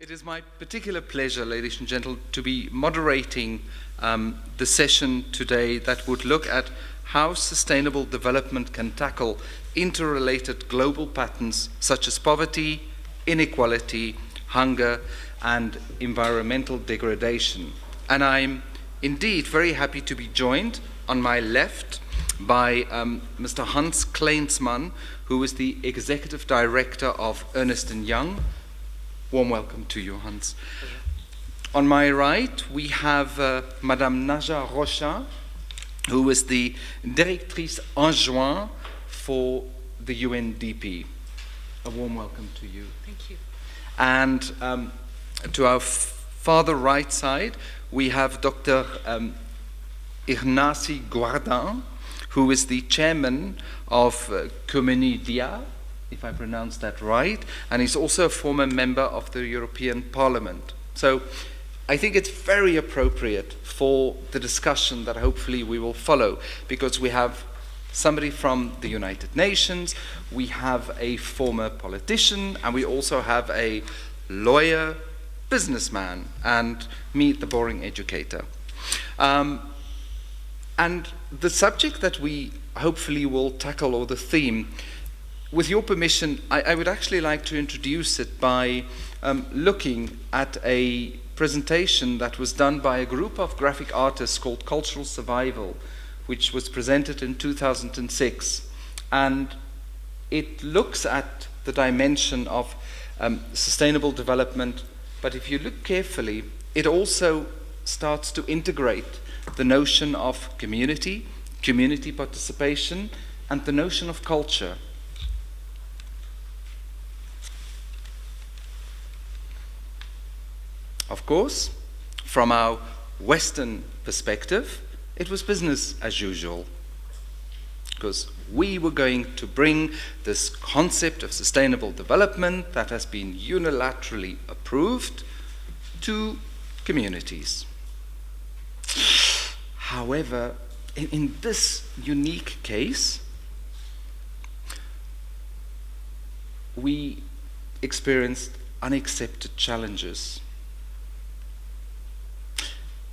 It is my particular pleasure, ladies and gentlemen, to be moderating the session today that would look at how sustainable development can tackle interrelated global patterns such as poverty, inequality, hunger, and environmental degradation. And I'm indeed very happy to be joined on my left by Mr. Hans Kleinsman, who is the Executive Director of Ernst & Young. Warm welcome to you, Hans. On my right, we have Madame Naja Rocha, who is the Directrice Adjointe for the UNDP. A warm welcome to you. Thank you. And to our farther right side, we have Dr. Ignasi Guardans, who is the Chairman of CUMEDIAE, if I pronounce that right, and he's also a former member of the European Parliament. So I think it's very appropriate for the discussion that hopefully we will follow, because we have somebody from the United Nations, we have a former politician, and we also have a lawyer, businessman, and me, the boring educator. And the subject that we hopefully will tackle, or the theme, with your permission, I would actually like to introduce it by looking at a presentation that was done by a group of graphic artists called Cultural Survival, which was presented in 2006. And it looks at the dimension of sustainable development, but if you look carefully, it also starts to integrate the notion of community, community participation, and the notion of culture. Of course, from our Western perspective, it was business as usual, because we were going to bring this concept of sustainable development that has been unilaterally approved to communities. However, in this unique case, we experienced unaccepted challenges.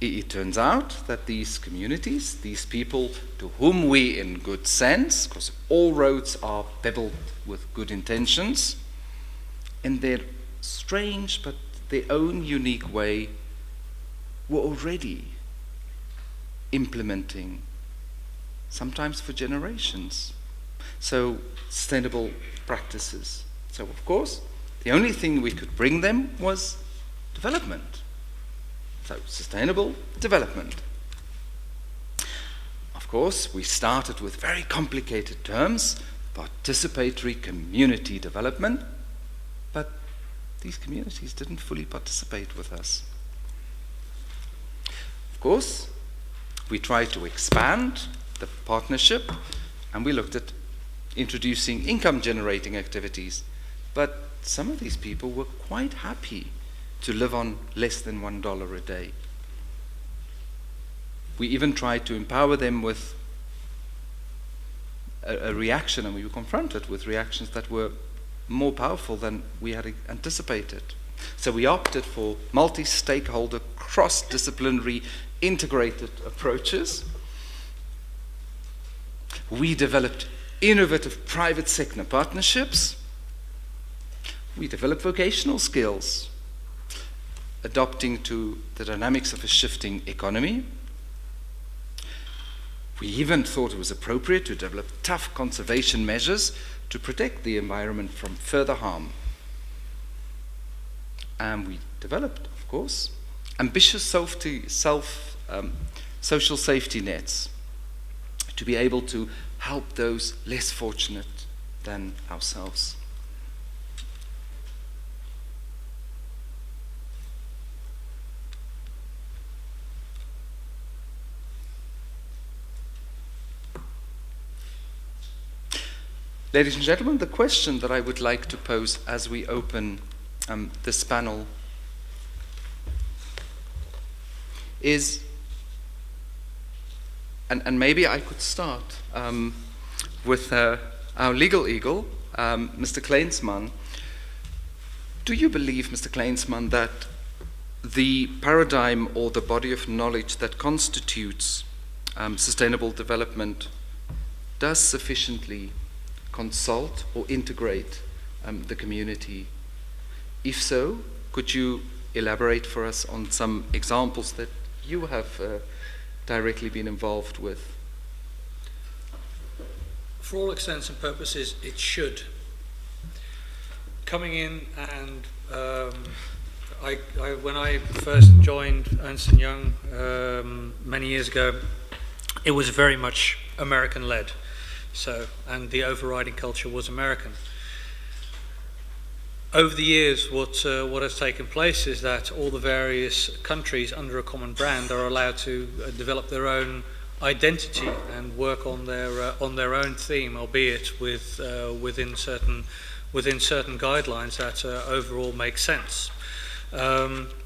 It turns out that these communities, these people to whom we, in good sense, because all roads are pebbled with good intentions, in their strange but their own unique way, were already implementing, sometimes for generations, so sustainable practices. So of course, the only thing we could bring them was development. So, sustainable development. Of course, we started with very complicated terms, participatory community development, but these communities didn't fully participate with us. Of course, we tried to expand the partnership, and we looked at introducing income-generating activities, but some of these people were quite happy to live on less than $1 a day. We even tried to empower them with a reaction, and we were confronted with reactions that were more powerful than we had anticipated. So we opted for multi-stakeholder, cross-disciplinary, integrated approaches. We developed innovative private sector partnerships. We developed vocational skills, adopting to the dynamics of a shifting economy. We even thought it was appropriate to develop tough conservation measures to protect the environment from further harm. And we developed, of course, ambitious social safety nets to be able to help those less fortunate than ourselves. Ladies and gentlemen, the question that I would like to pose as we open this panel is, and maybe I could start with our legal eagle, Mr. Kleinsman, Do you believe, Mr. Kleinsman, that the paradigm or the body of knowledge that constitutes sustainable development does sufficiently consult or integrate the community? If so, could you elaborate for us on some examples that you have directly been involved with? For all intents and purposes, it should. Coming in and when I first joined Ernst & Young many years ago, it was very much American-led. So, and the overriding culture was American. Over the years, what has taken place is that all the various countries under a common brand are allowed to develop their own identity and work on their own theme, albeit within certain guidelines that overall make sense. We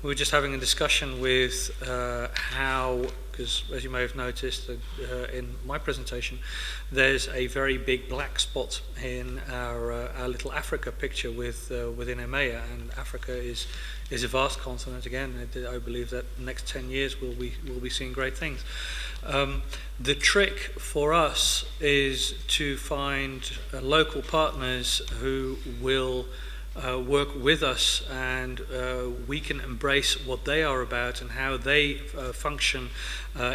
were just having a discussion with how, because as you may have noticed in my presentation, there's a very big black spot in our little Africa picture within EMEA, and Africa is a vast continent. Again, I believe that the next 10 years we'll be seeing great things. The trick for us is to find local partners who will work with us, and we can embrace what they are about and how they function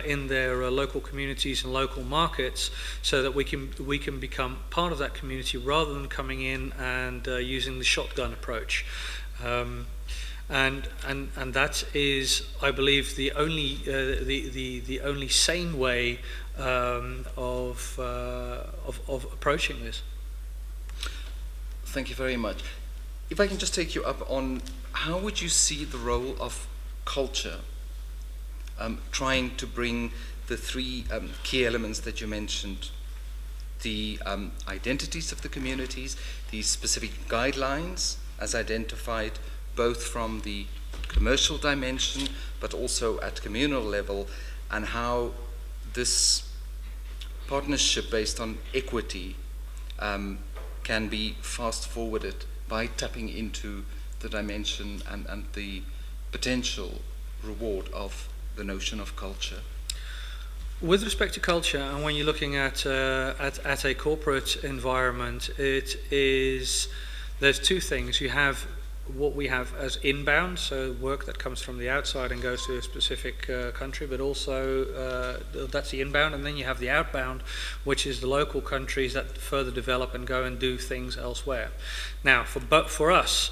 in their local communities and local markets, so that we can become part of that community rather than coming in and using the shotgun approach. And that is, I believe, the only sane way of approaching this. Thank you very much. If I can just take you up on how would you see the role of culture, trying to bring the three key elements that you mentioned, the identities of the communities, the specific guidelines as identified both from the commercial dimension but also at communal level, and how this partnership based on equity can be fast forwarded by tapping into the dimension and the potential reward of the notion of culture? With respect to culture, and when you're looking at a corporate environment, there's two things. You have what we have as inbound, so work that comes from the outside and goes to a specific country, but also that's the inbound, and then you have the outbound, which is the local countries that further develop and go and do things elsewhere. Now, for us,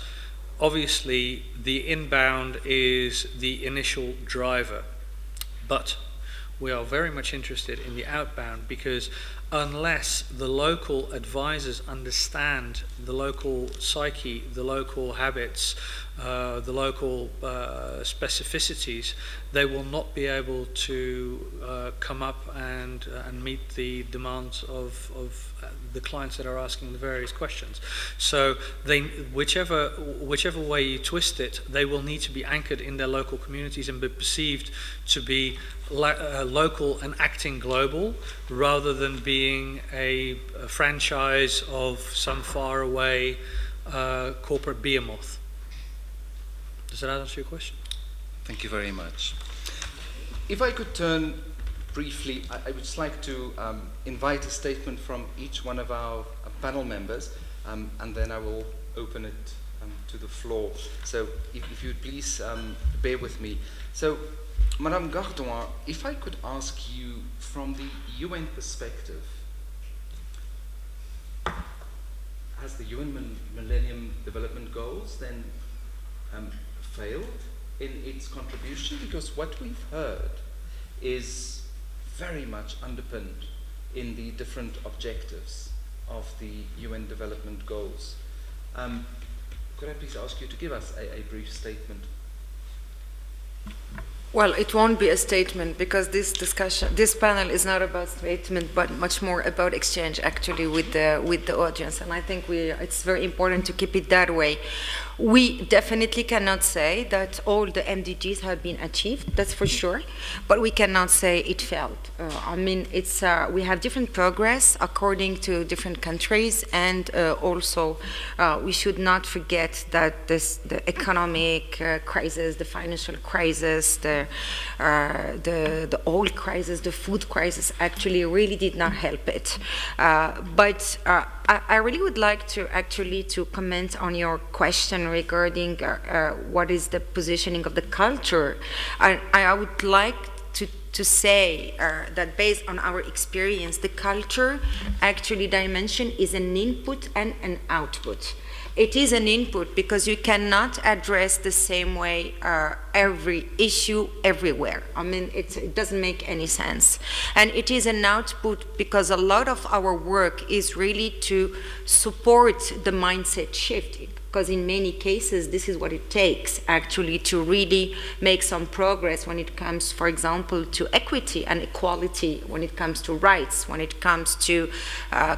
obviously the inbound is the initial driver, but we are very much interested in the outbound, because unless the local advisors understand the local psyche, the local habits, the local specificities, they will not be able to come up and meet the demands of the clients that are asking the various questions. So whichever way you twist it, they will need to be anchored in their local communities and be perceived to be local and acting global, rather than being a franchise of some faraway corporate behemoth. Does that answer your question? Thank you very much. If I could turn briefly, I would just like to invite a statement from each one of our panel members, and then I will open it to the floor. So if you would please bear with me. So, Madame Guardans, if I could ask you, from the UN perspective, has the UN Millennium Development Goals then failed in its contribution? Because what we've heard is very much underpinned in the different objectives of the UN Development Goals. Could I please ask you to give us a brief statement? Well, it won't be a statement because this panel is not about statement, but much more about exchange actually with the audience, and I think it's very important to keep it that way. We definitely cannot say that all the MDGs have been achieved, that's for sure, but we cannot say it failed. I mean, we have different progress according to different countries, and also we should not forget that the economic crisis, the financial crisis, the oil crisis, the food crisis actually really did not help it. But I really would like to comment on your question regarding what is the positioning of the culture. I would like to say that based on our experience, the culture actually dimension is an input and an output. It is an input because you cannot address the same way every issue everywhere. I mean, it doesn't make any sense. And it is an output because a lot of our work is really to support the mindset shift. Because in many cases, this is what it takes actually to really make some progress when it comes, for example, to equity and equality, when it comes to rights, when it comes to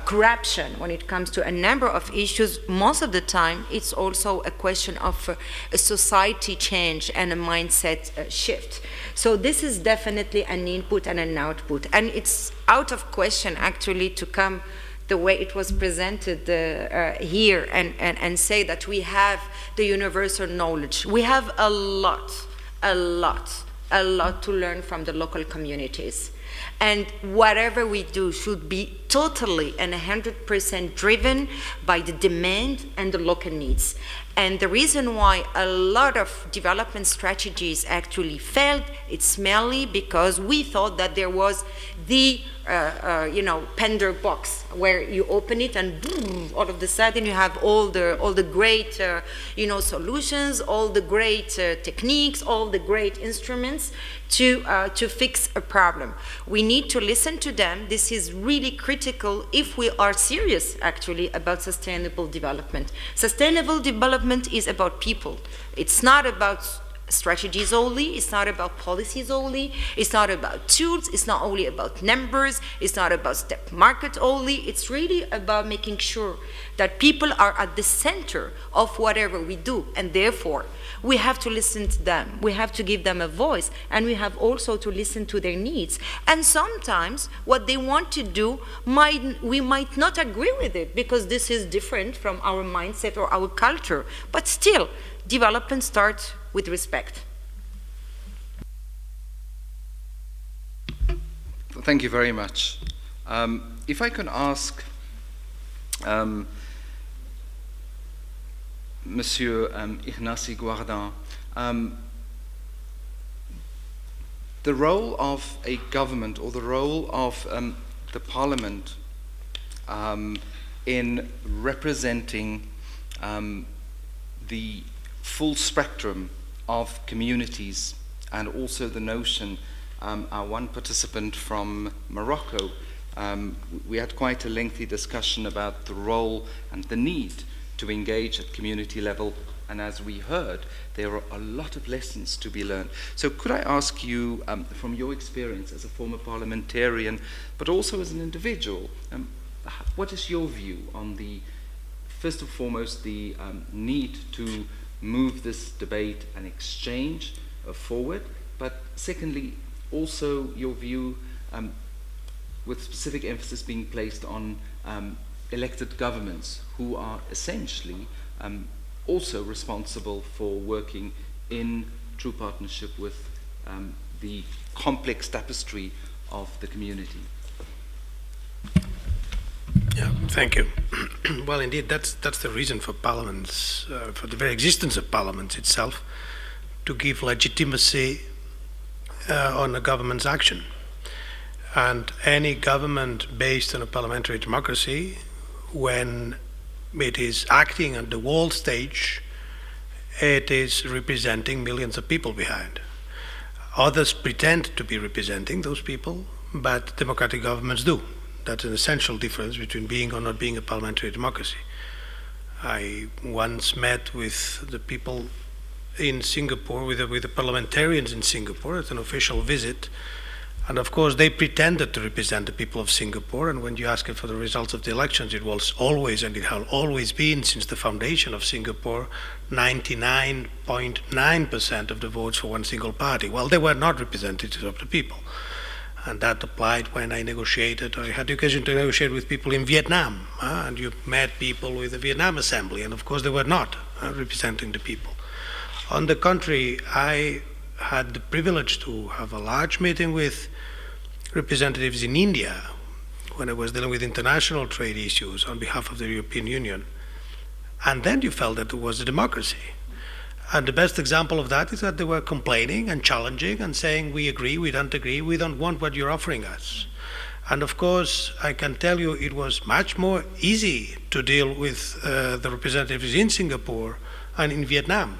corruption, when it comes to a number of issues. Most of the time, it's also a question of a society change and a mindset shift. So this is definitely an input and an output. And it's out of question actually to come the way it was presented here and say that we have the universal knowledge. We have a lot to learn from the local communities. And whatever we do should be totally and 100% driven by the demand and the local needs. And the reason why a lot of development strategies actually failed, it's mainly because we thought that there was the Pandora box where you open it and boom, all of a sudden you have all the great solutions, all the great techniques, all the great instruments to fix a problem. We need to listen to them. This is really critical if we are serious actually about sustainable development. Sustainable development is about people. It's not about strategies only, it's not about policies only, it's not about tools, it's not only about numbers, it's not about step market only, it's really about making sure that people are at the center of whatever we do, and therefore we have to listen to them, we have to give them a voice, and we have also to listen to their needs. And sometimes what they want to do, we might not agree with it because this is different from our mindset or our culture, but still, development starts with respect. Thank you very much. If I can ask Monsieur Ignasi Guardans, the role of a government or the role of the Parliament in representing the full spectrum of communities, and also the notion, our one participant from Morocco, we had quite a lengthy discussion about the role and the need to engage at community level, and as we heard, there are a lot of lessons to be learned. So could I ask you, from your experience as a former parliamentarian, but also as an individual, what is your view on the, first and foremost, the need to move this debate and exchange forward, but secondly, also your view with specific emphasis being placed on elected governments who are essentially also responsible for working in true partnership with the complex tapestry of the community. Yeah, thank you. Well, indeed, that's the reason for parliaments, for the very existence of parliaments itself, to give legitimacy on a government's action. And any government based on a parliamentary democracy, when it is acting on the world stage, it is representing millions of people behind. Others pretend to be representing those people, but democratic governments do. That's an essential difference between being or not being a parliamentary democracy. I once met with the people in Singapore with the parliamentarians in Singapore at an official visit. And of course, they pretended to represent the people of Singapore. And when you ask for the results of the elections, it was always, and it has always been since the foundation of Singapore, 99.9% of the votes for one single party. Well, they were not representatives of the people. And that applied when I negotiated, or I had the occasion to negotiate with people in Vietnam. And you met people with the Vietnam Assembly, and of course they were not representing the people. On the contrary, I had the privilege to have a large meeting with representatives in India when I was dealing with international trade issues on behalf of the European Union. And then you felt that it was a democracy. And the best example of that is that they were complaining and challenging and saying, we agree, we don't agree, we don't want what you're offering us. And of course, I can tell you it was much more easy to deal with the representatives in Singapore and in Vietnam,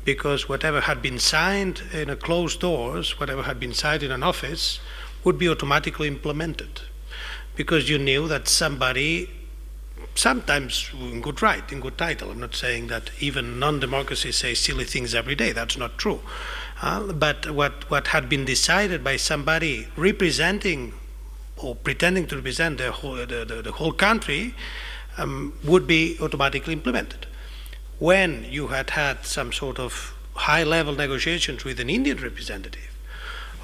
because whatever had been signed in a closed doors, whatever had been signed in an office, would be automatically implemented. Because you knew that somebody, sometimes in good right, in good title, I'm not saying that even non-democracies say silly things every day, that's not true. But what had been decided by somebody representing or pretending to represent the whole country would be automatically implemented. When you had some sort of high-level negotiations with an Indian representative,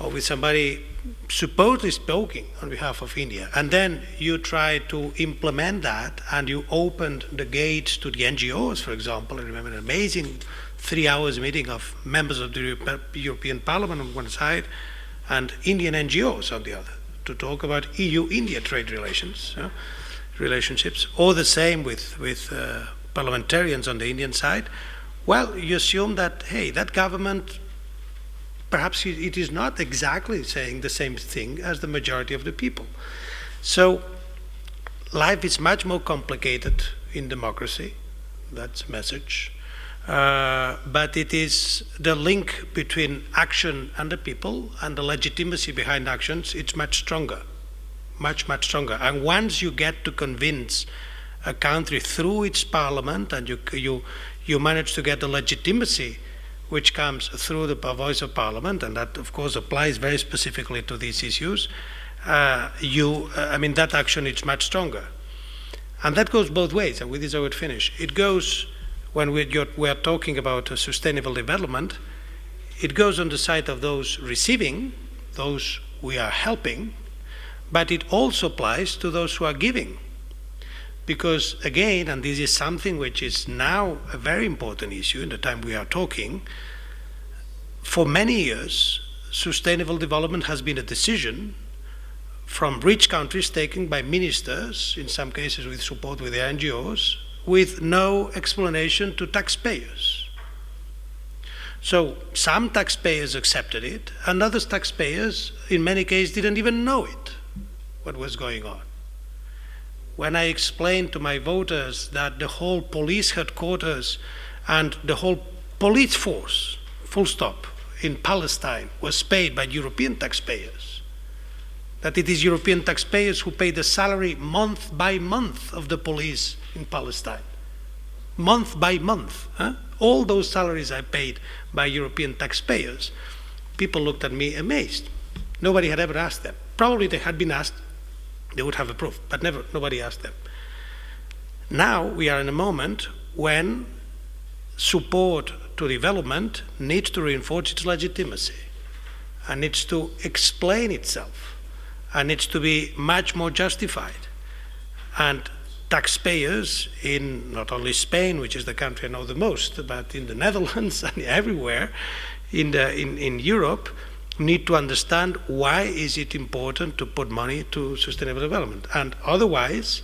or with somebody supposedly speaking on behalf of India, and then you try to implement that, and you opened the gates to the NGOs, for example. I remember an amazing 3 hours meeting of members of the European Parliament on one side, and Indian NGOs on the other, to talk about EU-India trade relationships, or the same with parliamentarians on the Indian side. Well, you assume that, hey, that government, perhaps it is not exactly saying the same thing as the majority of the people. So life is much more complicated in democracy, that's a message. But it is the link between action and the people and the legitimacy behind actions, it's much stronger, much, much stronger. And once you get to convince a country through its parliament, and you manage to get the legitimacy which comes through the voice of parliament, and that of course applies very specifically to these issues, that action is much stronger. And that goes both ways, and with this I would finish. It goes, when we are talking about sustainable development, it goes on the side of those receiving, those we are helping, but it also applies to those who are giving. Because again, and this is something which is now a very important issue in the time we are talking, for many years, sustainable development has been a decision from rich countries taken by ministers, in some cases with support with the NGOs, with no explanation to taxpayers. So some taxpayers accepted it, and other taxpayers, in many cases, didn't even know what was going on. When I explained to my voters that the whole police headquarters and the whole police force, full stop, in Palestine was paid by European taxpayers, that it is European taxpayers who pay the salary month by month of the police in Palestine. Month by month. All those salaries are paid by European taxpayers. People looked at me amazed. Nobody had ever asked them. Probably they had been asked, they would have a proof, but nobody asked them. Now we are in a moment when support to development needs to reinforce its legitimacy and needs to explain itself and needs to be much more justified. And taxpayers in not only Spain, which is the country I know the most, but in the Netherlands and everywhere in Europe, need to understand why is it important to put money to sustainable development, and otherwise,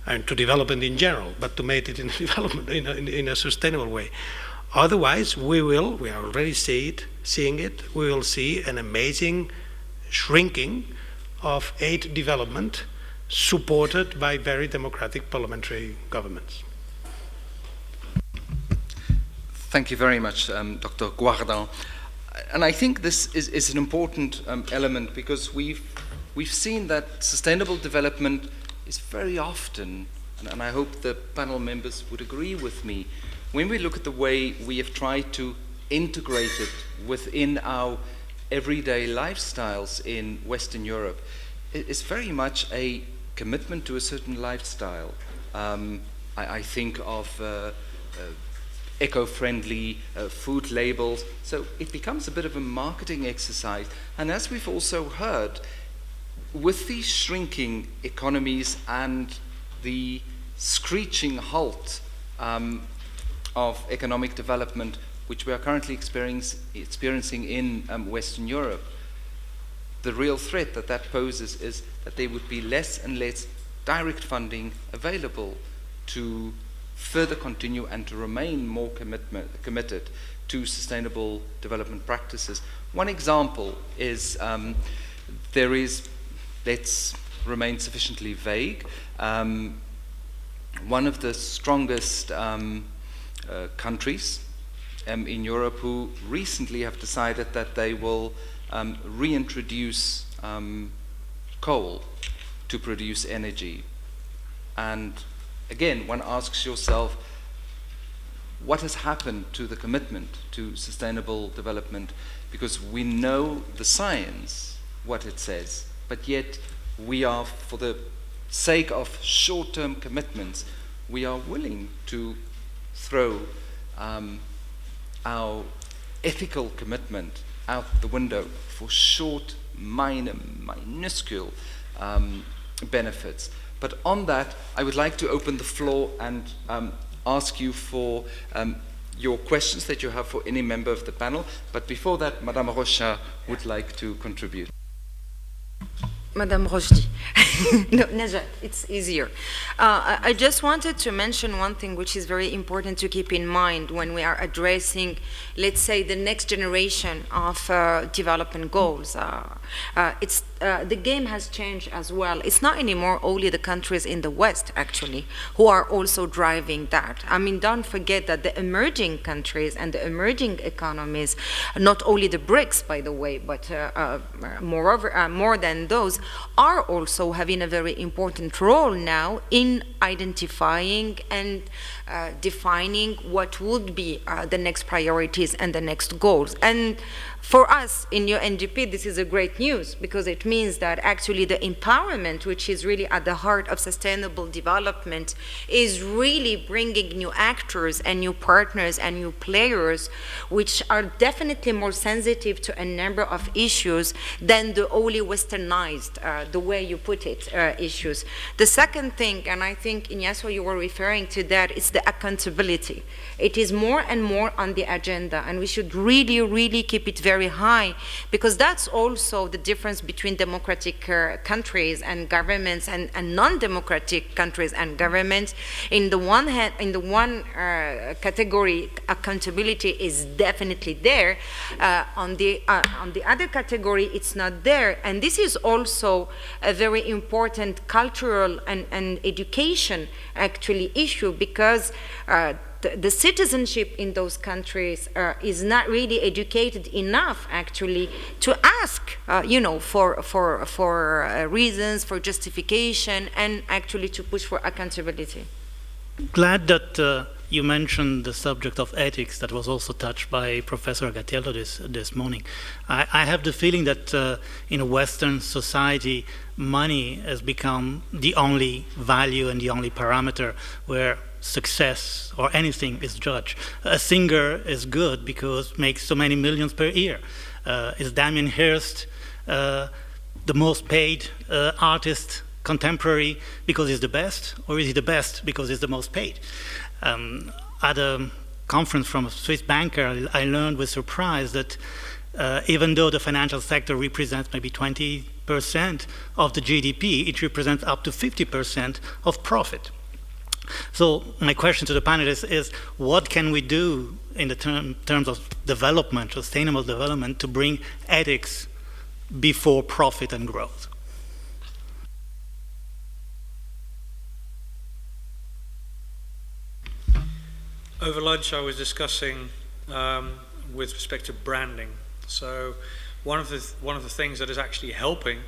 and to development in general, but to make it in development in a sustainable way. Otherwise, we are already seeing it, we will see an amazing shrinking of aid development supported by very democratic parliamentary governments. Thank you very much, Dr. Guardans. And I think this is an important element, because we've seen that sustainable development is very often, and I hope the panel members would agree with me, when we look at the way we have tried to integrated within our everyday lifestyles in Western Europe is very much a commitment to a certain lifestyle. I think of eco-friendly food labels, so it becomes a bit of a marketing exercise. And as we've also heard, with these shrinking economies and the screeching halt of economic development, which we are currently experiencing in Western Europe, the real threat that poses is that there would be less and less direct funding available to further continue and to remain more committed to sustainable development practices. One example is there is, let's remain sufficiently vague, one of the strongest countries in Europe who recently have decided that they will reintroduce coal to produce energy. And again, one asks yourself, what has happened to the commitment to sustainable development? Because we know the science, what it says, but yet we are, for the sake of short-term commitments, we are willing to throw our ethical commitment out the window for short, minuscule benefits. But on that, I would like to open the floor and ask you for your questions that you have for any member of the panel. But before that, Madame Rochat would like to contribute. Madame Rochdi. No, Najat, it's easier. I just wanted to mention one thing which is very important to keep in mind when we are addressing, let's say, the next generation of development goals. The game has changed as well. It's not anymore only the countries in the West, actually, who are also driving that. I mean, don't forget that the emerging countries and the emerging economies, not only the BRICS, by the way, but moreover, more than those, are also having a very important role now in identifying and defining what would be the next priorities and the next goals. And for us in UNDP, this is a great news because it means that actually the empowerment, which is really at the heart of sustainable development, is really bringing new actors and new partners and new players, which are definitely more sensitive to a number of issues than the only westernized, the way you put it, issues. The second thing, and I think Ignasi, you were referring to that, is the accountability. It is more and more on the agenda, and we should really, really keep it very high, because that's also the difference between democratic countries and governments and non-democratic countries and governments. In the one hand, in the one category, accountability is definitely there. On the other category, it's not there. And this is also a very important cultural and education actually issue, because the citizenship in those countries is not really educated enough actually to ask, for reasons, for justification, and actually to push for accountability. Glad that you mentioned the subject of ethics that was also touched by Professor Gattiello this morning. I have the feeling that in a Western society, money has become the only value and the only parameter where success or anything is judged. A singer is good because makes so many millions per year. Is Damien Hirst the most paid artist contemporary because he's the best, or is he the best because he's the most paid? At a conference from a Swiss banker, I learned with surprise that even though the financial sector represents maybe 20% of the GDP, it represents up to 50% of profit. So my question to the panelists is, what can we do in the terms of development, sustainable development, to bring ethics before profit and growth? Over lunch, I was discussing with respect to branding. So one of the things that is actually helping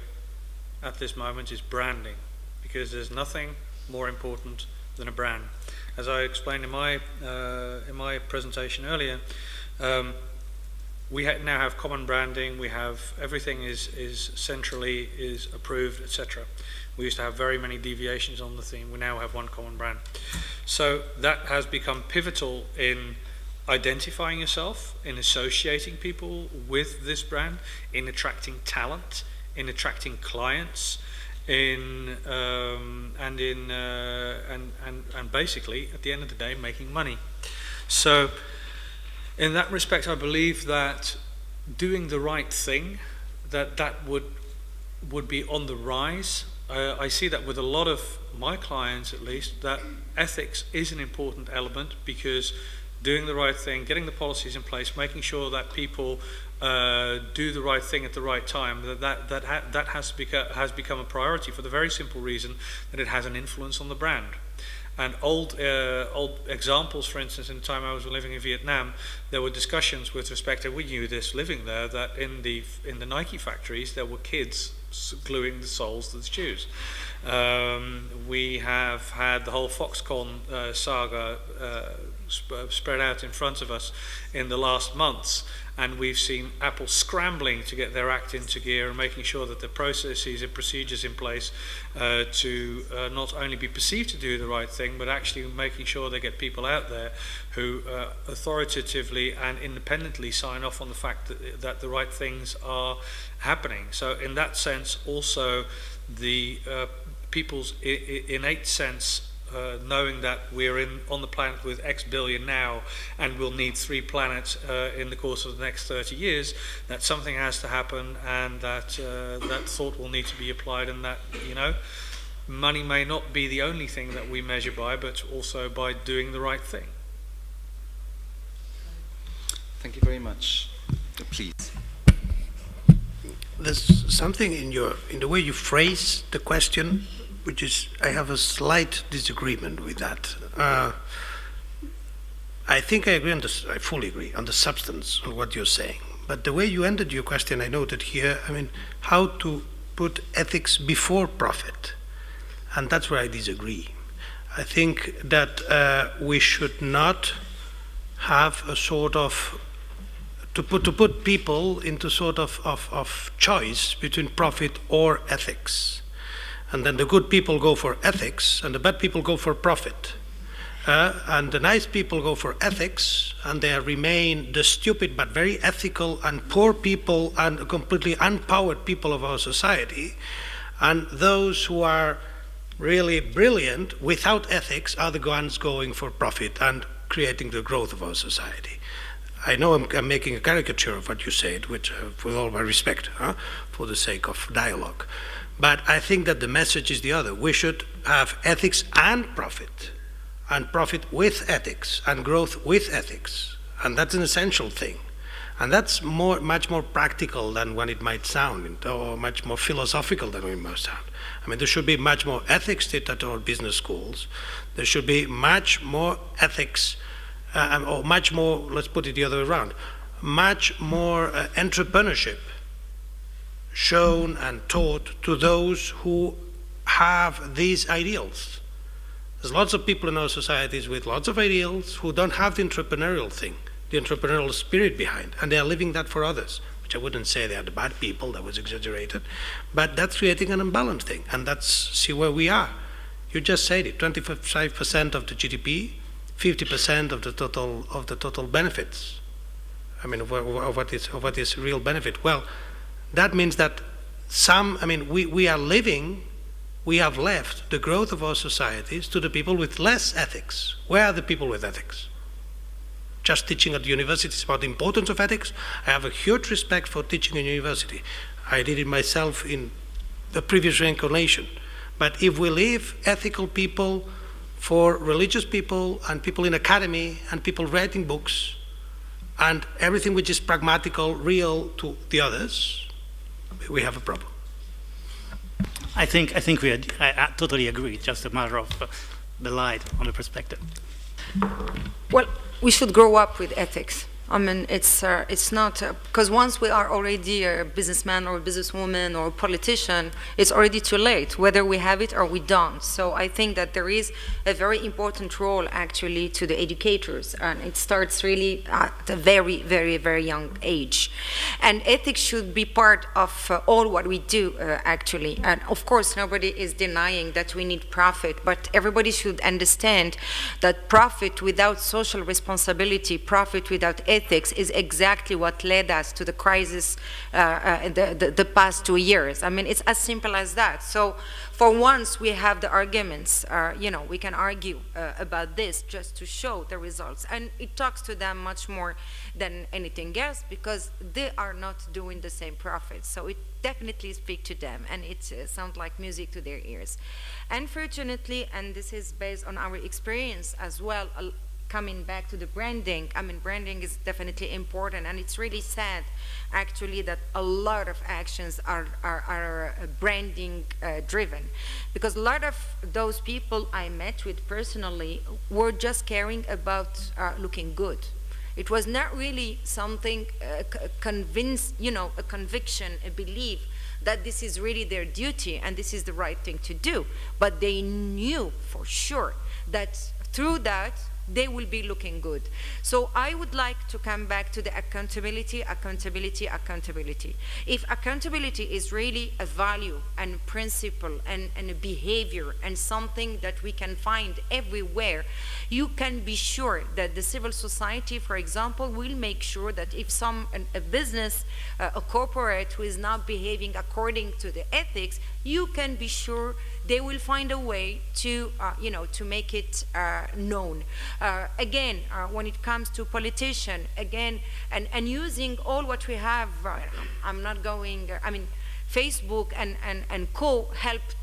at this moment is branding, because there's nothing more important than a brand. As I explained in my presentation earlier, now have common branding. We have everything is centrally is approved, etc. We used to have very many deviations on the theme. We now have one common brand. So that has become pivotal in identifying yourself, in associating people with this brand, in attracting talent, in attracting clients, and basically at the end of the day making money. So in that respect, I believe that doing the right thing, that would be on the rise. I see that with a lot of my clients, at least, that ethics is an important element, because doing the right thing, getting the policies in place, making sure that people do the right thing at the right time, that has become a priority, for the very simple reason that it has an influence on the brand. And old examples, for instance, in the time I was living in Vietnam, there were discussions with respect to, we knew this living there, that in the Nike factories there were kids gluing the soles to the shoes. We have had the whole Foxconn saga spread out in front of us in the last months, and we've seen Apple scrambling to get their act into gear and making sure that the processes and procedures in place to not only be perceived to do the right thing, but actually making sure they get people out there who authoritatively and independently sign off on the fact that the right things are happening. So in that sense, also the people's innate sense, knowing that we're on the planet with X billion now, and we'll need 3 planets in the course of the next 30 years, that something has to happen, and that that thought will need to be applied, and that, you know, money may not be the only thing that we measure by, but also by doing the right thing. Thank you very much. Please. There's something in the way you phrase the question, which is, I have a slight disagreement with that. I think I agree on this, I fully agree on the substance of what you're saying. But the way you ended your question, I noted here, I mean, how to put ethics before profit. And that's where I disagree. I think that we should not have a sort of, to put people into sort of choice between profit or ethics. And then the good people go for ethics, and the bad people go for profit. And the nice people go for ethics, and they remain the stupid but very ethical and poor people and completely unpowered people of our society. And those who are really brilliant without ethics are the ones going for profit and creating the growth of our society. I know I'm making a caricature of what you said, which, with all my respect, for the sake of dialogue. But I think that the message is the other. We should have ethics and profit with ethics, and growth with ethics. And that's an essential thing. And that's much more practical than what it might sound, or much more philosophical than it might sound. I mean, there should be much more ethics taught at our business schools. There should be much more ethics, or much more, let's put it the other way around, much more entrepreneurship shown and taught to those who have these ideals. There's lots of people in our societies with lots of ideals who don't have the entrepreneurial thing, the entrepreneurial spirit behind, and they are living that for others, which I wouldn't say they are the bad people, that was exaggerated, but that's creating an imbalanced thing, and that's, see where we are. You just said it, 25% of the GDP, 50% of the total benefits. I mean, of what is real benefit? Well, that means that we have left the growth of our societies to the people with less ethics. Where are the people with ethics? Just teaching at universities about the importance of ethics. I have a huge respect for teaching in university. I did it myself in the previous reincarnation. But if we leave ethical people for religious people and people in academy and people writing books and everything which is pragmatical, real to the others, we have a problem. I think I totally agree. It's just a matter of the light on the perspective. Well, we should grow up with ethics. I mean, it's not, because once we are already a businessman or a businesswoman or a politician, it's already too late, whether we have it or we don't. So I think that there is a very important role actually to the educators, and it starts really at a very, very, very young age. And ethics should be part of all what we do, actually. And of course, nobody is denying that we need profit, but everybody should understand that profit without social responsibility, profit without ethics is exactly what led us to the crisis the past 2 years. I mean, it's as simple as that. So for once we have the arguments, you know, we can argue about this just to show the results. And it talks to them much more than anything else because they are not doing the same profits. So it definitely speaks to them, and it sounds like music to their ears. Unfortunately, and this is based on our experience as well, coming back to the branding, I mean, branding is definitely important, and it's really sad, actually, that a lot of actions are branding driven, because a lot of those people I met with personally were just caring about looking good. It was not really something you know, a conviction, a belief that this is really their duty and this is the right thing to do, but they knew for sure that through that they will be looking good. So I would like to come back to the accountability, accountability, accountability. If accountability is really a value and principle and a behavior and something that we can find everywhere, you can be sure that the civil society, for example, will make sure that if a business, a corporate who is not behaving according to the ethics, you can be sure they will find a way to, you know, to make it known. Again, when it comes to politicians, again, and using all what we have, I'm not going, I mean, Facebook and co helped,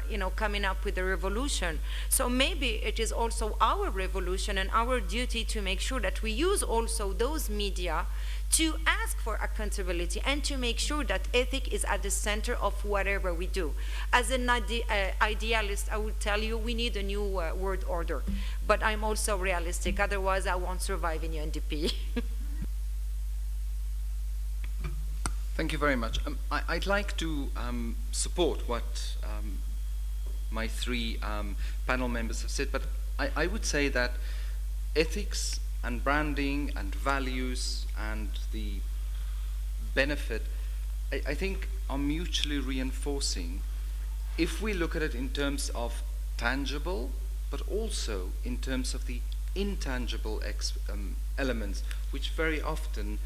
you know, coming up with the revolution. So maybe it is also our revolution and our duty to make sure that we use also those media to ask for accountability and to make sure that ethic is at the center of whatever we do. As an idealist, I would tell you we need a new world order, but I'm also realistic, otherwise I won't survive in UNDP. Thank you very much. I'd like to support what my three panel members have said, but I would say that ethics and branding and values and the benefit, I think, are mutually reinforcing if we look at it in terms of tangible, but also in terms of the intangible elements, which very often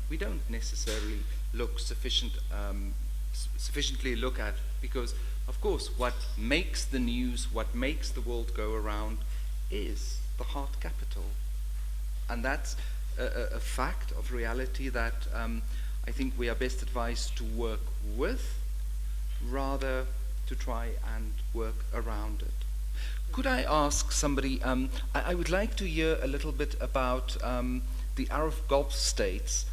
we don't necessarily look sufficiently look at, because of course what makes the news, what makes the world go around is the heart capital. And that's a fact of reality that I think we are best advised to work with rather to try and work around it. Could I ask somebody, I would like to hear a little bit about the Arab Gulf states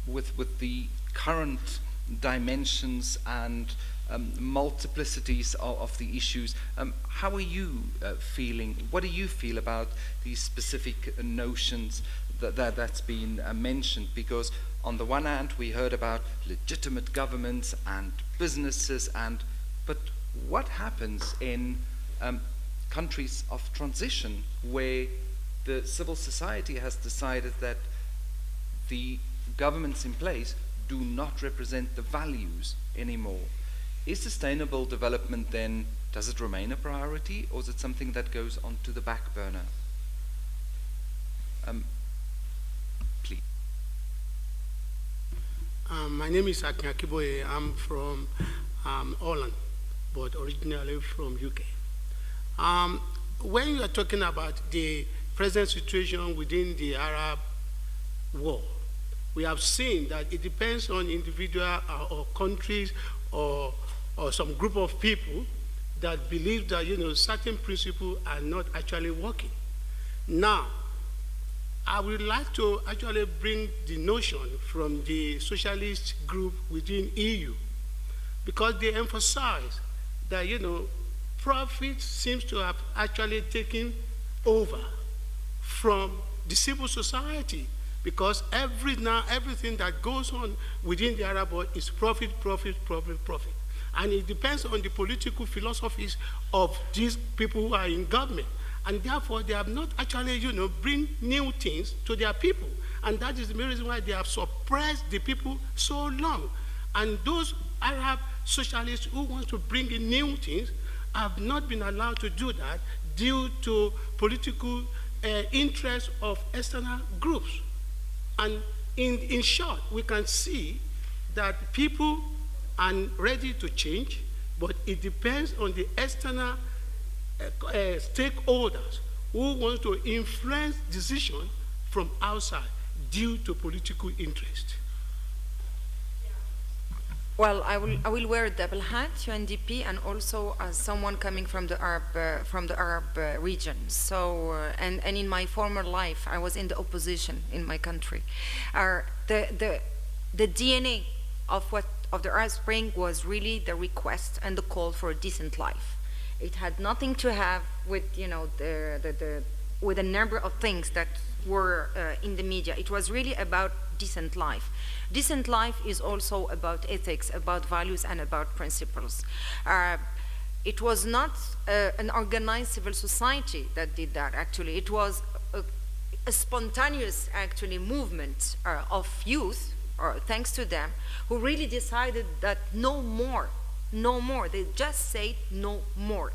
with the current dimensions and multiplicities of the issues. How are you feeling? What do you feel about these specific notions that's been mentioned? Because on the one hand we heard about legitimate governments and businesses, but what happens in countries of transition where the civil society has decided that the governments in place do not represent the values anymore? Is sustainable development then, does it remain a priority, or is it something that goes onto the back burner? Please. My name is Akin Akiboye. I'm from Holland, but originally from UK. When you are talking about the present situation within the Arab world, we have seen that it depends on individual or countries or some group of people that believe that, you know, certain principles are not actually working. Now, I would like to actually bring the notion from the socialist group within EU, because they emphasize that, you know, profit seems to have actually taken over from the civil society. because everything that goes on within the Arab world is profit, profit, profit, profit. And it depends on the political philosophies of these people who are in government. And therefore, they have not actually, bring new things to their people. And that is the main reason why they have suppressed the people so long. And those Arab socialists who want to bring in new things have not been allowed to do that due to political interests of external groups. And in short, we can see that people are ready to change, but it depends on the external stakeholders who want to influence decisions from outside due to political interest. Well, I will wear a double hat, UNDP, and also as someone coming from the Arab region. So, and in my former life, I was in the opposition in my country. The DNA of the Arab Spring was really the request and the call for a decent life. It had nothing to have with with a number of things that were in the media. It was really about decent life. Decent life is also about ethics, about values, and about principles. It was not an organized civil society that did that, actually. It was a spontaneous, actually, movement of youth, or thanks to them, who really decided that no more, no more. They just said no more.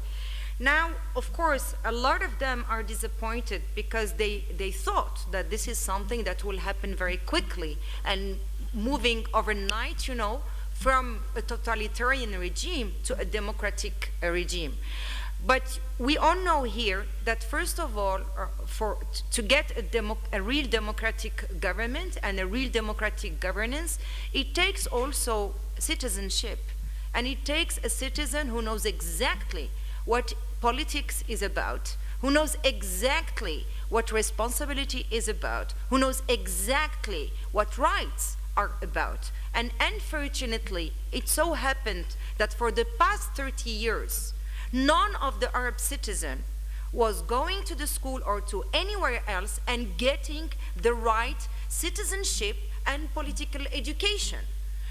Now, of course, a lot of them are disappointed because they thought that this is something that will happen very quickly and moving overnight, from a totalitarian regime to a democratic regime. But we all know here that, first of all, to get a real democratic government and a real democratic governance, it takes also citizenship. And it takes a citizen who knows exactly what politics is about, who knows exactly what responsibility is about, who knows exactly what rights are about. And unfortunately, it so happened that for the past 30 years, none of the Arab citizen was going to the school or to anywhere else and getting the right citizenship and political education.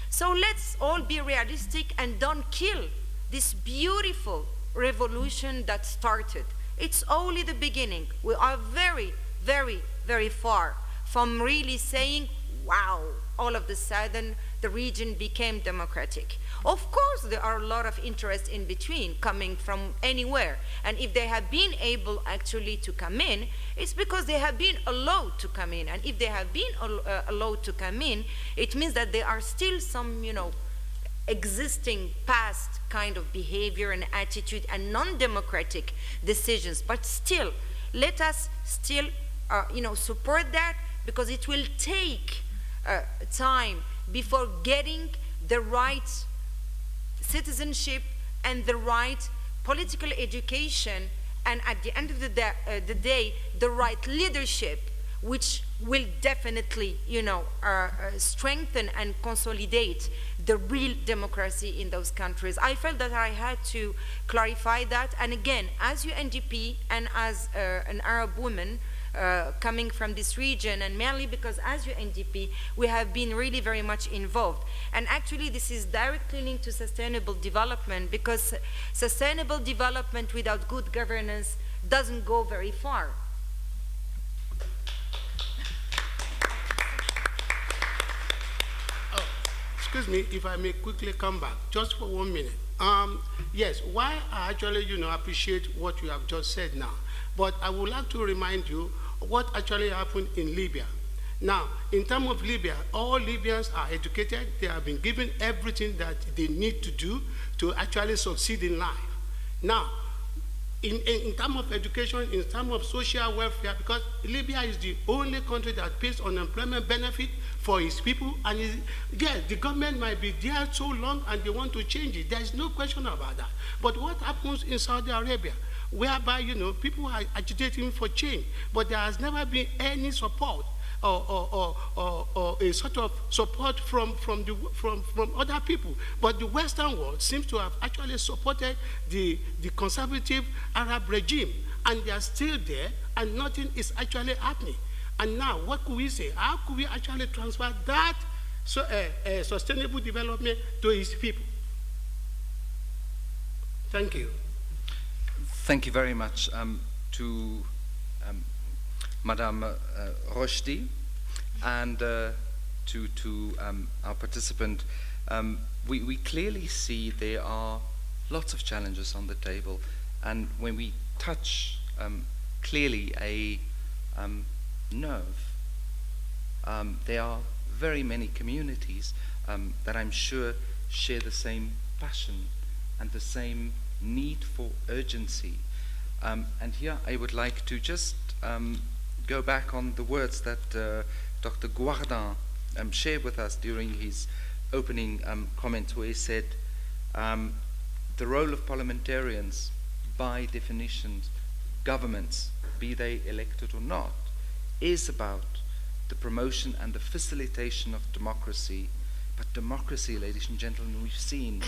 So let's all be realistic and don't kill this beautiful revolution that started. It's only the beginning. We are very, very, very far from really saying, wow, all of a sudden the region became democratic. Of course, there are a lot of interests in between coming from anywhere. And if they have been able actually to come in, it's because they have been allowed to come in. And if they have been allowed to come in, it means that there are still some, existing past kind of behavior and attitude and non-democratic decisions. But still, let us still, support that, because it will take time before getting the right citizenship and the right political education, and at the end of the day, the right leadership, which will definitely, strengthen and consolidate the real democracy in those countries. I felt that I had to clarify that, and again, as UNDP and as an Arab woman coming from this region, and mainly because as UNDP, we have been really very much involved. And actually, this is directly linked to sustainable development, because sustainable development without good governance doesn't go very far. Excuse me, if I may quickly come back, just for 1 minute. Yes, why I actually, appreciate what you have just said now. But I would like to remind you what actually happened in Libya. Now, in terms of Libya, all Libyans are educated. They have been given everything that they need to do to actually succeed in life. Now, in terms of education, in terms of social welfare, because Libya is the only country that pays unemployment benefit for its people, and yes, the government might be there so long and they want to change it. There is no question about that. But what happens in Saudi Arabia, whereby people are agitating for change, but there has never been any support or a sort of support from other people. But the Western world seems to have actually supported the conservative Arab regime, and they are still there, and nothing is actually happening. And now, what could we say? How could we actually transfer that sustainable development to its people? Thank you. Thank you very much to Madame Rochdi and to our participant. We clearly see there are lots of challenges on the table, and when we touch clearly a nerve, there are very many communities that I'm sure share the same passion and the same need for urgency. And here I would like to just go back on the words that Dr. Guardans shared with us during his opening comment, where he said, the role of parliamentarians, by definition, governments, be they elected or not, is about the promotion and the facilitation of democracy. But democracy, ladies and gentlemen, we've seen,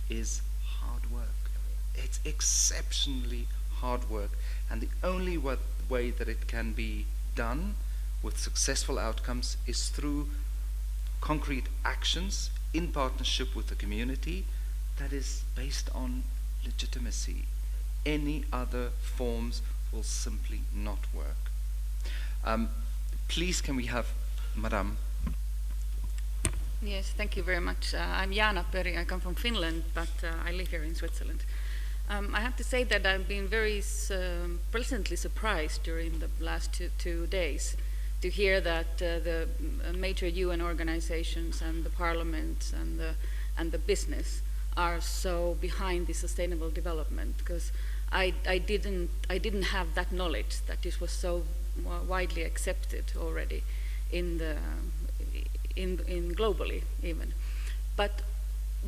is hard work. It's exceptionally hard work, and the only way that it can be done with successful outcomes is through concrete actions in partnership with the community that is based on legitimacy. Any other forms will simply not work. Please, can we have Madame? Yes, thank you very much. I'm Jana Peri. I come from Finland, but I live here in Switzerland. I have to say that I've been very pleasantly surprised during the last two days to hear that the major UN organizations and the parliament and the business are so behind the sustainable development, because I didn't have that knowledge that this was so widely accepted already in globally even. But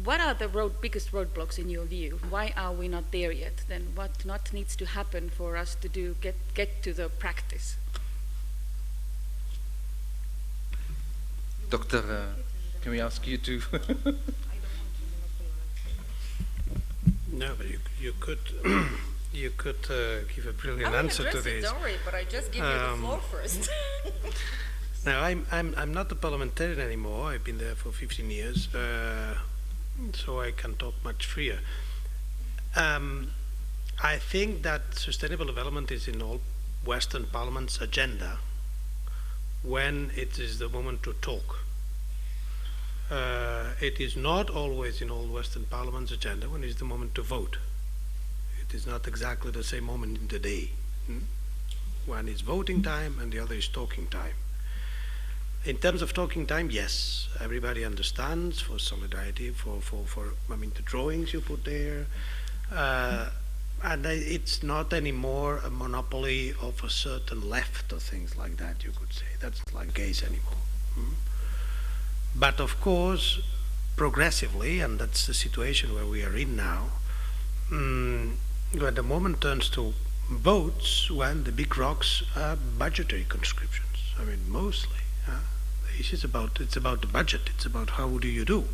what are the biggest roadblocks in your view? Why are we not there yet? Then what needs to happen for us to get to the practice? Doctor, can we ask you to? No, but you could you could give a brilliant answer to this. Don't worry, but I just give you the floor first. Now, I'm not a parliamentarian anymore. I've been there for 15 years, so I can talk much freer. I think that sustainable development is in all Western parliaments' agenda when it is the moment to talk. It is not always in all Western parliaments' agenda when it is the moment to vote. It is not exactly the same moment in the day. One is voting time and the other is talking time. In terms of talking time, yes, everybody understands, for solidarity, for I mean, the drawings you put there, and it's not anymore a monopoly of a certain left or things like that, you could say. That's not like gays anymore. But of course, progressively, and that's the situation where we are in now, when the moment turns to votes, when the big rocks are budgetary conscriptions. I mean, mostly. The issue is it's about the budget. It's about how do you do,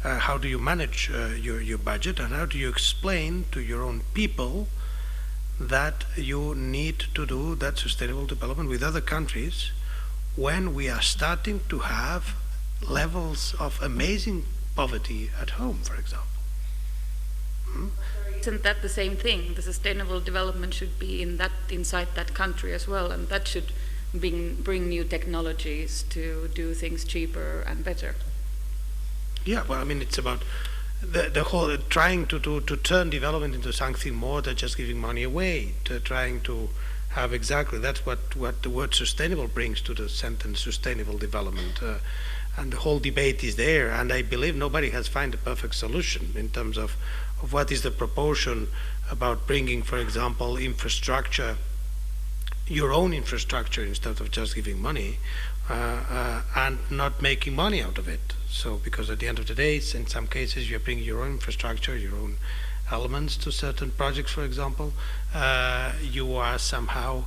how do you manage your budget, and how do you explain to your own people that you need to do that sustainable development with other countries when we are starting to have levels of amazing poverty at home, for example. Isn't that the same thing? The sustainable development should be inside that country as well, and that should bring new technologies to do things cheaper and better. Yeah, well, I mean, it's about the whole trying to turn development into something more than just giving money away. Trying to have exactly that's what the word sustainable brings to the sentence sustainable development. And the whole debate is there, and I believe nobody has found a perfect solution in terms of what is the proportion about bringing, for example, infrastructure, your own infrastructure instead of just giving money, and not making money out of it. So, because at the end of the day, in some cases, you're bringing your own infrastructure, your own elements to certain projects, for example, you are somehow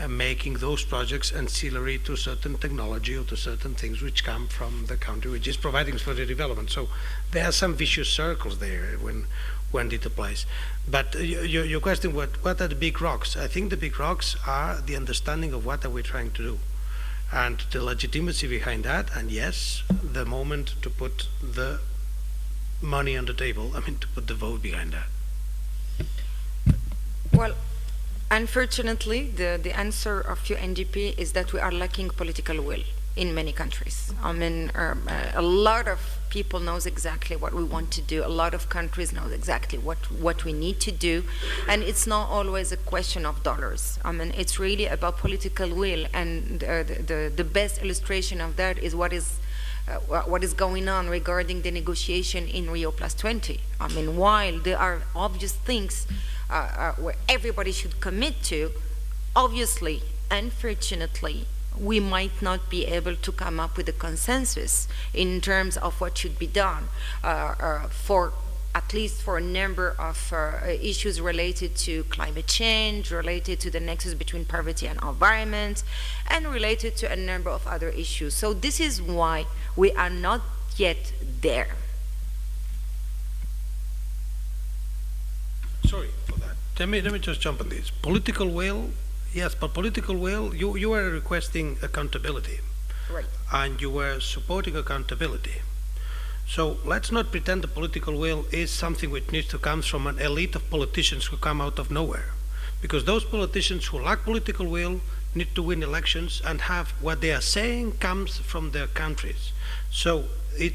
making those projects ancillary to certain technology or to certain things which come from the country which is providing for the development. So there are some vicious circles there when it applies. But your question, what are the big rocks? I think the big rocks are the understanding of what are we trying to do. and the legitimacy behind that, and yes, the moment to put the money on the table, I mean, to put the vote behind that. Well, unfortunately, the answer of UNDP is that we are lacking political will in many countries. I mean, a lot of people knows exactly what we want to do. A lot of countries know exactly what we need to do. And it's not always a question of dollars. I mean, it's really about political will. And the best illustration of that is what is going on regarding the negotiation in Rio+20. I mean, while there are obvious things where everybody should commit to, obviously, unfortunately, we might not be able to come up with a consensus in terms of what should be done for at least for a number of issues related to climate change, related to the nexus between poverty and environment, and related to a number of other issues. So this is why we are not yet there. Sorry for that. Let me just jump on this. Political will, yes, but political will, you were requesting accountability. Right. And you were supporting accountability. So let's not pretend the political will is something which needs to come from an elite of politicians who come out of nowhere. Because those politicians who lack political will need to win elections and have what they are saying comes from their countries. So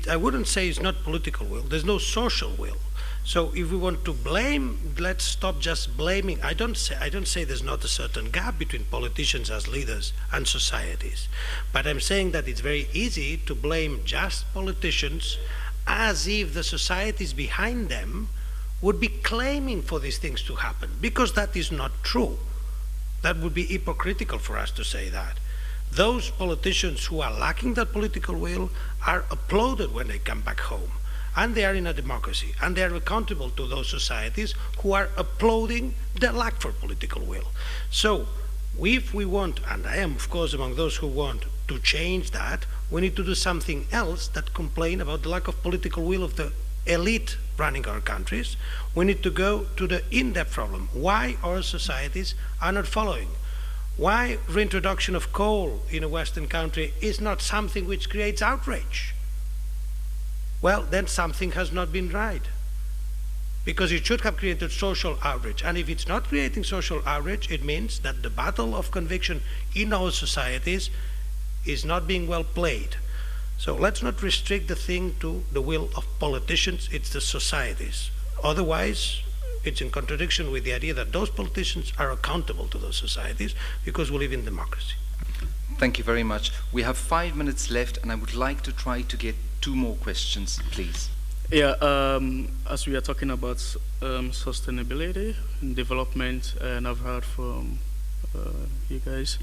I wouldn't say it's not political will. There's no social will. So if we want to blame, let's stop just blaming. I don't say there's not a certain gap between politicians as leaders and societies. But I'm saying that it's very easy to blame just politicians as if the societies behind them would be claiming for these things to happen, because that is not true. That would be hypocritical for us to say that. Those politicians who are lacking that political will are applauded when they come back home. And they are in a democracy, and they are accountable to those societies who are applauding their lack for political will. So, if we want, and I am of course among those who want to change that, we need to do something else that complain about the lack of political will of the elite running our countries. We need to go to the in-depth problem. Why our societies are not following? Why reintroduction of coal in a Western country is not something which creates outrage? Well, then something has not been right. Because it should have created social outrage. And if it's not creating social outrage, it means that the battle of conviction in our societies is not being well played. So let's not restrict the thing to the will of politicians, it's the societies. Otherwise, it's in contradiction with the idea that those politicians are accountable to those societies, because we live in democracy. Thank you very much. We have 5 minutes left, and I would like to try to get 2 more questions, please. Yeah, as we are talking about sustainability and development, and I've heard from you guys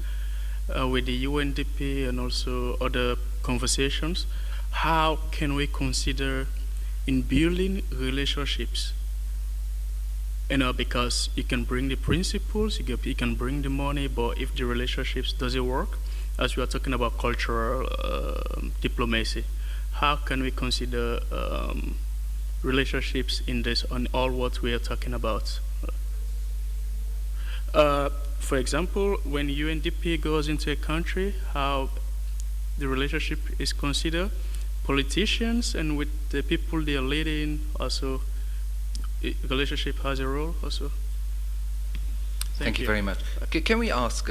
with the UNDP and also other conversations, how can we consider in building relationships? You know, because you can bring the principles, you can bring the money, but if the relationships doesn't work, as we are talking about cultural diplomacy, how can we consider relationships in this on all what we are talking about? For example, when UNDP goes into a country, how the relationship is considered, politicians and with the people they are leading, also relationship has a role also. Thank you very much. Can we ask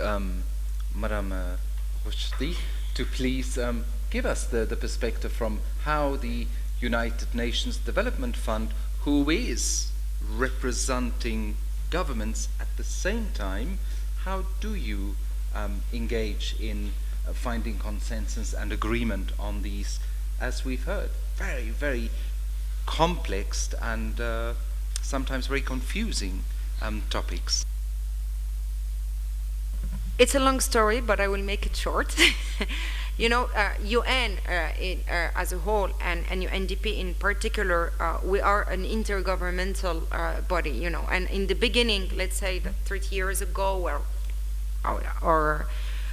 Madame Rochety to please give us the perspective from how the United Nations Development Fund, who is representing governments at the same time, how do you engage in finding consensus and agreement on these, as we've heard, very, very complex and sometimes very confusing topics? It's a long story, but I will make it short. You know, UN as a whole and UNDP in particular, we are an intergovernmental body, you know. And in the beginning, let's say that 30 years ago, or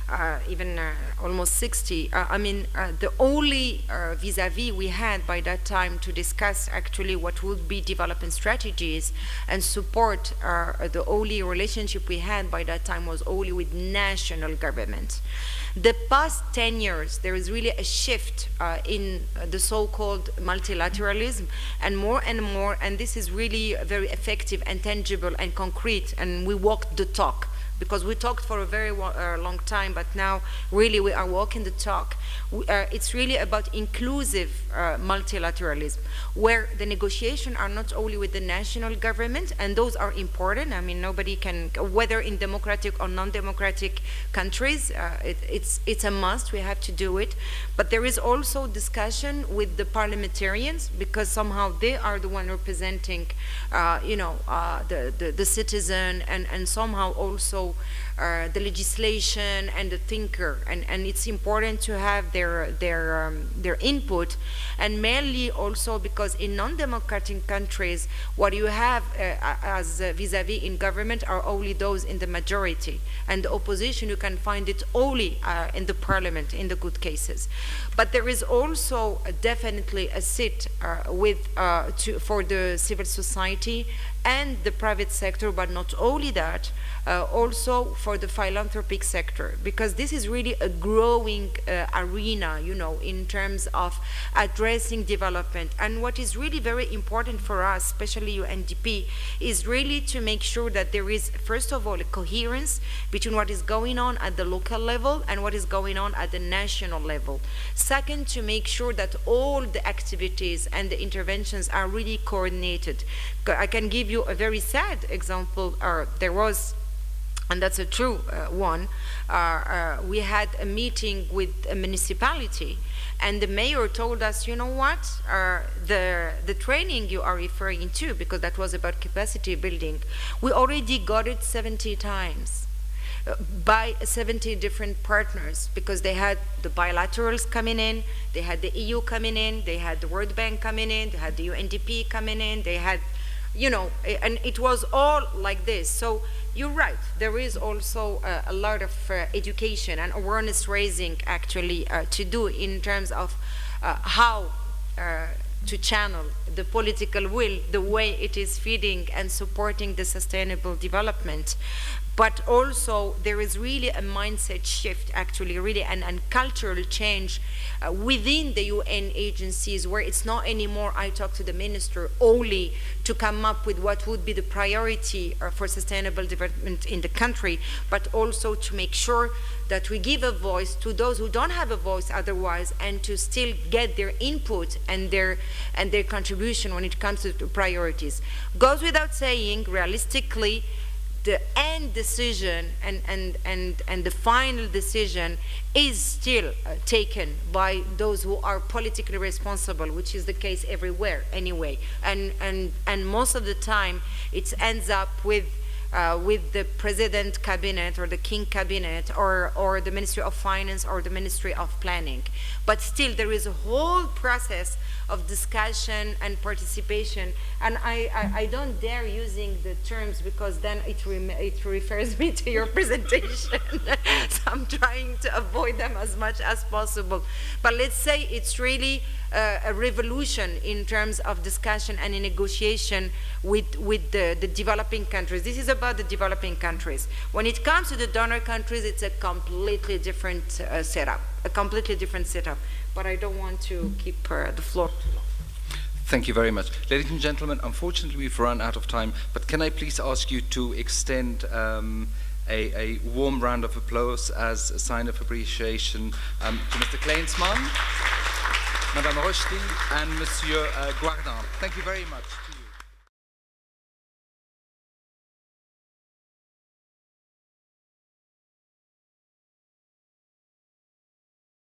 almost 60. The only vis-à-vis we had by that time to discuss actually what would be development strategies and support the only relationship we had by that time was only with national governments. The past 10 years, there is really a shift in the so-called multilateralism, and more, and this is really very effective and tangible and concrete, and we walked the talk. Because we talked for a very long time, but now really we are walking the talk. It's really about inclusive multilateralism, where the negotiations are not only with the national government, and those are important. I mean, nobody can, whether in democratic or non-democratic countries, it's a must, we have to do it. But there is also discussion with the parliamentarians, because somehow they are the one representing, the citizen, and somehow also the legislation and the thinker, and it's important to have their input, and mainly also because in non-democratic countries, what you have as vis-a-vis in government are only those in the majority, and the opposition you can find it only in the parliament in the good cases. But there is also definitely a seat for the civil society and the private sector, but not only that, also for the philanthropic sector, because this is really a growing arena, in terms of addressing development. And what is really very important for us, especially UNDP, is really to make sure that there is, first of all, a coherence between what is going on at the local level and what is going on at the national level. Second, to make sure that all the activities and the interventions are really coordinated. I can give you a very sad example. There was, and that's a true one, we had a meeting with a municipality, and the mayor told us, you know what, the training you are referring to, because that was about capacity building, we already got it 70 times. By 70 different partners, because they had the bilaterals coming in, they had the EU coming in, they had the World Bank coming in, they had the UNDP coming in, they had, and it was all like this. So you're right, there is also a lot of education and awareness raising actually to do in terms of how to channel the political will, the way it is feeding and supporting the sustainable development. But also there is really a mindset shift, actually, really, and cultural change within the UN agencies, where it's not anymore I talk to the minister only to come up with what would be the priority for sustainable development in the country, but also to make sure that we give a voice to those who don't have a voice otherwise, and to still get their input and their contribution when it comes to priorities. Goes without saying, realistically, the end decision and the final decision is still taken by those who are politically responsible, which is the case everywhere anyway. And most of the time it ends up with the president cabinet or the king cabinet or the Ministry of Finance or the Ministry of Planning. But still there is a whole process of discussion and participation, and I don't dare using the terms because then it refers me to your presentation. So I'm trying to avoid them as much as possible. But let's say it's really a revolution in terms of discussion and in negotiation with the developing countries. This is about the developing countries. When it comes to the donor countries, it's a completely different setup, But I don't want to keep the floor too long. Thank you very much. Ladies and gentlemen, unfortunately we've run out of time, but can I please ask you to extend a warm round of applause as a sign of appreciation to Mr. Kleinsman, Madame Rochely, and Monsieur Guardans. Thank you very much.